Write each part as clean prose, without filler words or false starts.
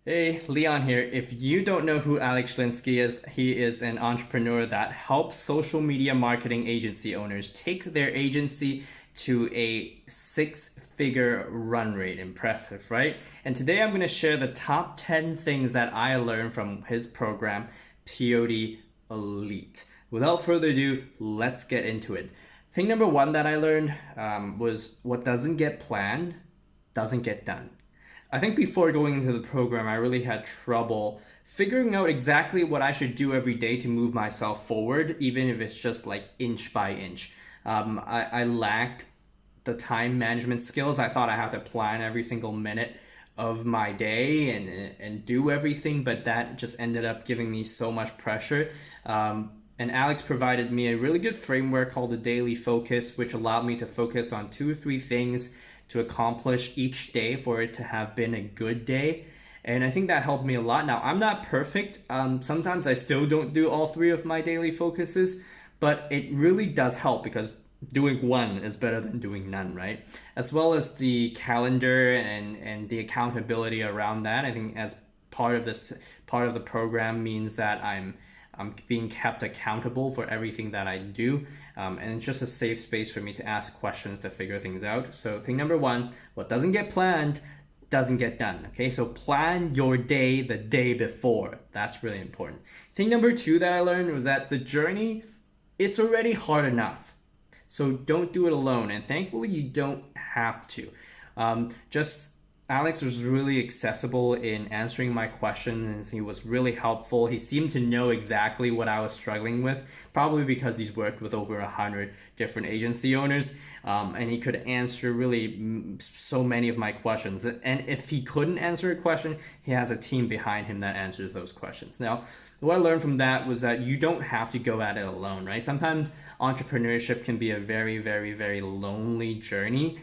Hey, Leon here. If you don't know who Alex Schlinsky is, he is an entrepreneur that helps social media marketing agency owners take their agency to a six-figure run rate. Impressive, right? And today I'm going to share the top 10 things that I learned from his program, POD Elite. Without further ado, let's get into it. Thing number one that I learned was what doesn't get planned doesn't get done. I think before going into the program, I really had trouble figuring out exactly what I should do every day to move myself forward, even if it's just like inch by inch. I lacked the time management skills. I thought I had to plan every single minute of my day and do everything, but that just ended up giving me so much pressure. And Alex provided me a really good framework called the Daily Focus, which allowed me to focus on 2 or 3 things to accomplish each day for it to have been a good day. And I think that helped me a lot. Now, I'm not perfect. Sometimes I still don't do all 3 of my daily focuses, but it really does help because doing one is better than doing none, right? As well as the calendar and the accountability around that. I think as part of the program means that I'm being kept accountable for everything that I do. And it's just a safe space for me to ask questions to figure things out. So thing number one, what doesn't get planned doesn't get done. Okay, so plan your day the day before. That's really important. Thing number 2 that I learned was that the journey, it's already hard enough. So don't do it alone. And thankfully you don't have to. Alex was really accessible in answering my questions. He was really helpful. He seemed to know exactly what I was struggling with, probably because he's worked with over 100 different agency owners, and he could answer really so many of my questions. And if he couldn't answer a question, he has a team behind him that answers those questions. Now, what I learned from that was that you don't have to go at it alone, right? Sometimes entrepreneurship can be a very, very, very lonely journey,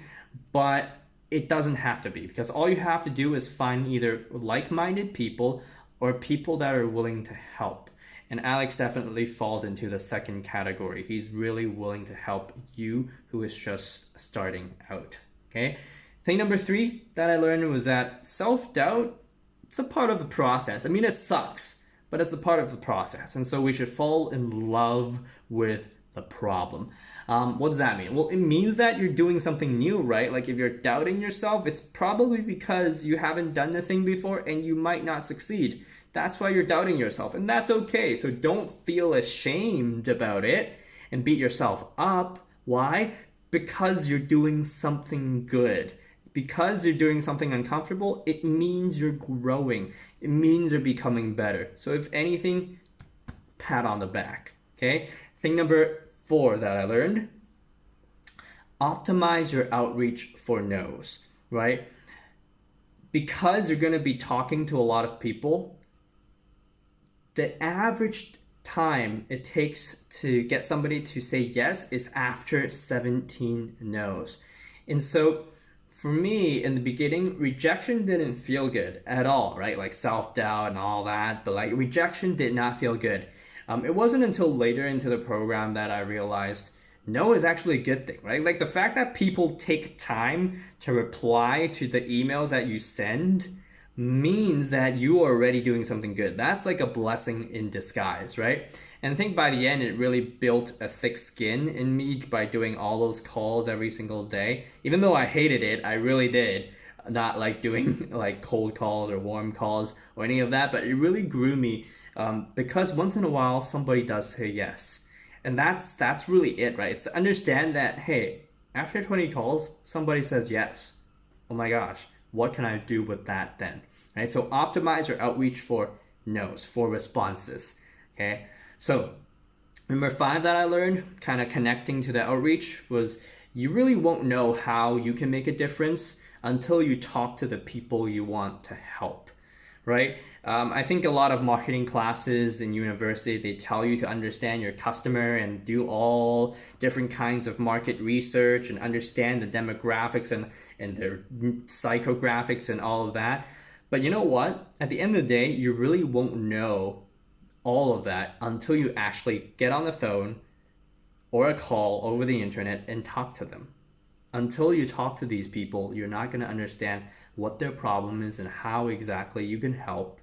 but it doesn't have to be, because all you have to do is find either like-minded people or people that are willing to help. And Alex definitely falls into the second category. He's really willing to help you who is just starting out. Okay. Thing number 3 that I learned was that self-doubt, it's a part of the process. I mean, it sucks, but it's a part of the process. And so we should fall in love with the problem. What does that mean? Well, it means that you're doing something new, right? Like if you're doubting yourself, it's probably because you haven't done the thing before and you might not succeed. That's why you're doubting yourself, and that's okay. So don't feel ashamed about it and beat yourself up. Why? Because you're doing something good. Because you're doing something uncomfortable, it means you're growing. It means you're becoming better. So if anything, pat on the back, okay? Thing number 4 that I learned, optimize your outreach for no's, right? Because you're going to be talking to a lot of people, the average time it takes to get somebody to say yes is after 17 no's. And so for me, in the beginning, rejection didn't feel good at all, right? Like self-doubt and all that, but like rejection did not feel good. It wasn't until later into the program that I realized no is actually a good thing, right? Like the fact that people take time to reply to the emails that you send means that you are already doing something good. That's like a blessing in disguise, right? And I think by the end, it really built a thick skin in me by doing all those calls every single day. Even though I hated it, I really did. Not like doing like cold calls or warm calls or any of that, but it really grew me. Because once in a while somebody does say yes, and that's really it, right? It's to understand that, hey, after 20 calls somebody says yes. Oh my gosh, what can I do with that then, right? So optimize your outreach for no's, for responses. Okay, so number 5 that I learned, kind of connecting to the outreach, was you really won't know how you can make a difference until you talk to the people you want to help, right? I think a lot of marketing classes in university, they tell you to understand your customer and do all different kinds of market research and understand the demographics and their psychographics and all of that. But you know what? At the end of the day, you really won't know all of that until you actually get on the phone or a call over the internet and talk to them. until you talk to these people, you're not going to understand what their problem is and how exactly you can help.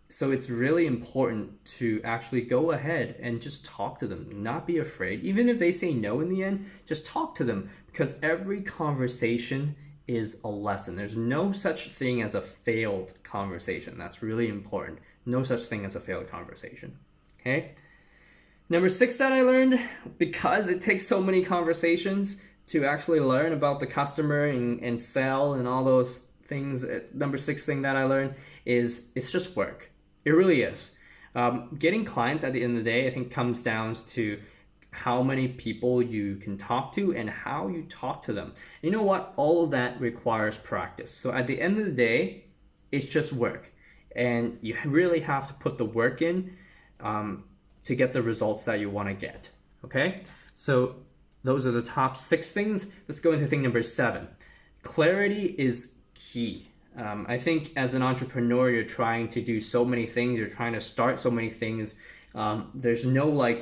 So it's really important to actually go ahead and just talk to them, not be afraid. Even if they say no in the end, just talk to them, because every conversation is a lesson. There's no such thing as a failed conversation. That's really important. No such thing as a failed conversation. Okay? Number 6 that I learned, because it takes so many conversations to actually learn about the customer and sell and all those things. Number 6 thing that I learned is it's just work. It really is. Getting clients at the end of the day, I think, comes down to how many people you can talk to and how you talk to them. You know what? All of that requires practice. So at the end of the day, it's just work. And you really have to put the work in to get the results that you want to get. Okay? So those are the top 6 things. Let's go into thing number 7. Clarity is key. I think as an entrepreneur, you're trying to do so many things. You're trying to start so many things. There's no like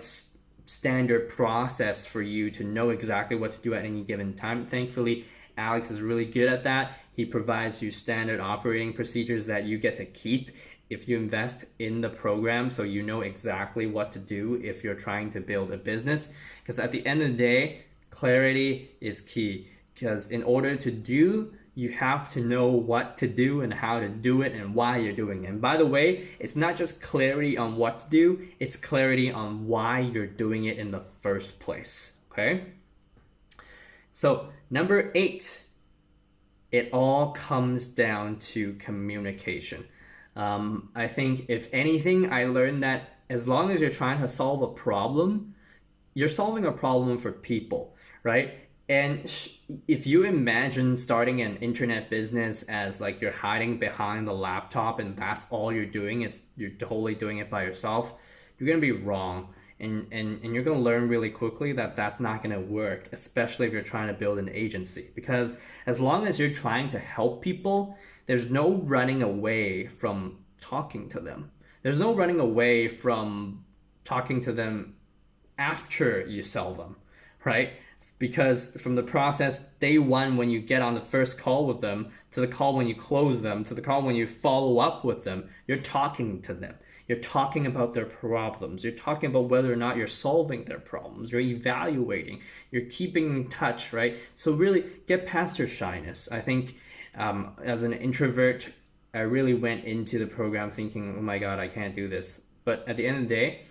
standard process for you to know exactly what to do at any given time. Thankfully, Alex is really good at that. He provides you standard operating procedures that you get to keep if you invest in the program, so you know exactly what to do if you're trying to build a business. Because at the end of the day, clarity is key. Because in order to do, you have to know what to do and how to do it and why you're doing it. And by the way, it's not just clarity on what to do, it's clarity on why you're doing it in the first place, okay? So number 8, it all comes down to communication. I think if anything, I learned that as long as you're trying to solve a problem, you're solving a problem for people, right? And if you imagine starting an internet business as like you're hiding behind the laptop and that's all you're doing, you're totally doing it by yourself, you're gonna be wrong. And you're gonna learn really quickly that that's not gonna work, especially if you're trying to build an agency. Because as long as you're trying to help people, there's no running away from talking to them. There's no running away from talking to them after you sell them, right? Because from the process, day 1, when you get on the first call with them, to the call when you close them, to the call when you follow up with them, you're talking to them. You're talking about their problems. You're talking about whether or not you're solving their problems. You're evaluating. You're keeping in touch, right? So really get past your shyness. I think as an introvert, I really went into the program thinking, oh my God, I can't do this. But at the end of the day,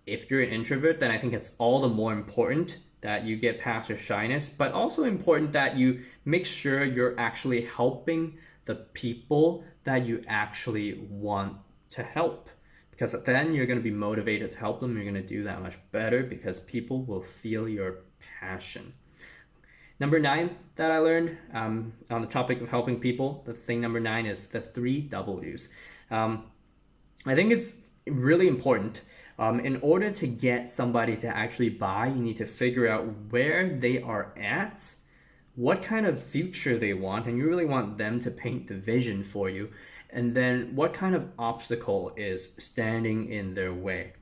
if you're an introvert, then I think it's all the more important that you get past your shyness, but also important that you make sure you're actually helping the people that you actually want to help. Because then you're going to be motivated to help them. You're going to do that much better because people will feel your passion. Number 9 that I learned on the topic of helping people, the thing number 9 is the 3 W's. I think it's really important. In order to get somebody to actually buy, you need to figure out where they are at, what kind of future they want, and you really want them to paint the vision for you, and then what kind of obstacle is standing in their way,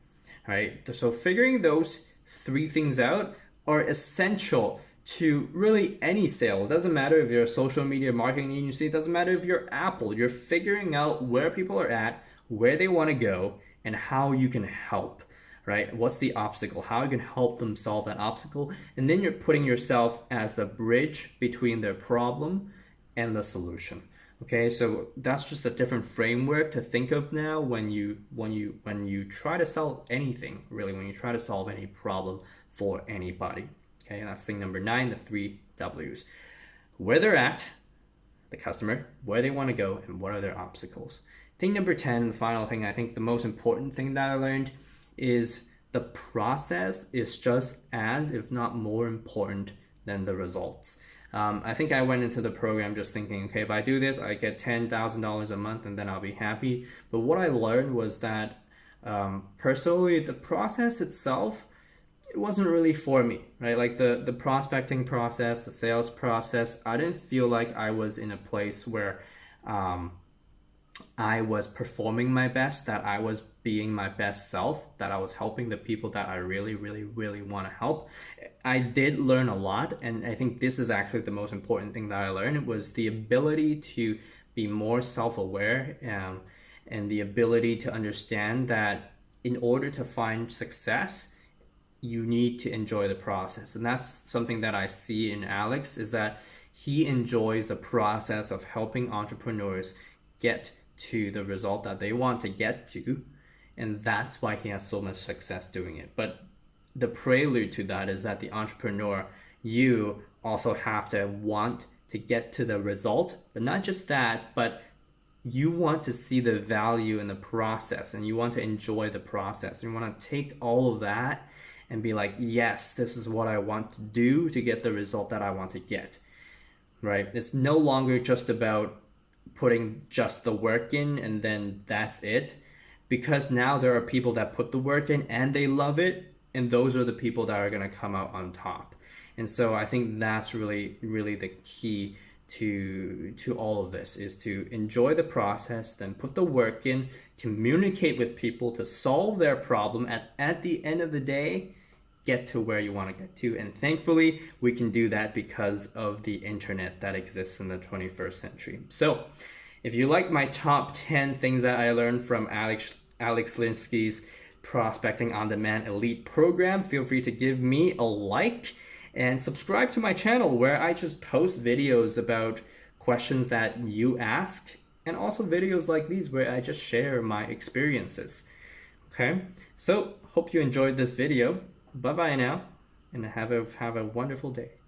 right? So figuring those 3 things out are essential to really any sale. It doesn't matter if you're a social media marketing agency, it doesn't matter if you're Apple, you're figuring out where people are at, where they want to go, and how you can help, right? What's the obstacle? How you can help them solve that obstacle. And then you're putting yourself as the bridge between their problem and the solution. Okay, so that's just a different framework to think of now when you try to sell anything, really, when you try to solve any problem for anybody. Okay, and that's thing number 9, the 3 W's. Where they're at, the customer, where they want to go, and what are their obstacles. Thing number 10, the final thing, I think the most important thing that I learned is the process is just as, if not more important than the results. I think I went into the program just thinking, okay, if I do this, I get $10,000 a month and then I'll be happy. But what I learned was that personally, the process itself, it wasn't really for me, right? Like the prospecting process, the sales process, I didn't feel like I was in a place where I was performing my best, that I was being my best self, that I was helping the people that I really, really, really want to help. I did learn a lot, and I think this is actually the most important thing that I learned. It was the ability to be more self-aware, and the ability to understand that in order to find success, you need to enjoy the process. And that's something that I see in Alex, is that he enjoys the process of helping entrepreneurs get to the result that they want to get to, and that's why he has so much success doing it. But the prelude to that is that the entrepreneur, you also have to want to get to the result, but not just that, but you want to see the value in the process, and you want to enjoy the process, and you want to take all of that and be like, yes, this is what I want to do to get the result that I want to get, right? It's no longer just about putting just the work in and then that's it, because now there are people that put the work in and they love it, and those are the people that are going to come out on top. And so I think that's really, really the key to all of this, is to enjoy the process, then put the work in, communicate with people to solve their problem, at the end of the day, get to where you want to get to. And thankfully, we can do that because of the internet that exists in the 21st century. So if you like my top 10 things that I learned from Alex Schlinsky's Prospecting on Demand Elite program, feel free to give me a like and subscribe to my channel, where I just post videos about questions that you ask, and also videos like these where I just share my experiences. Okay, so hope you enjoyed this video. Bye bye now, and have a wonderful day.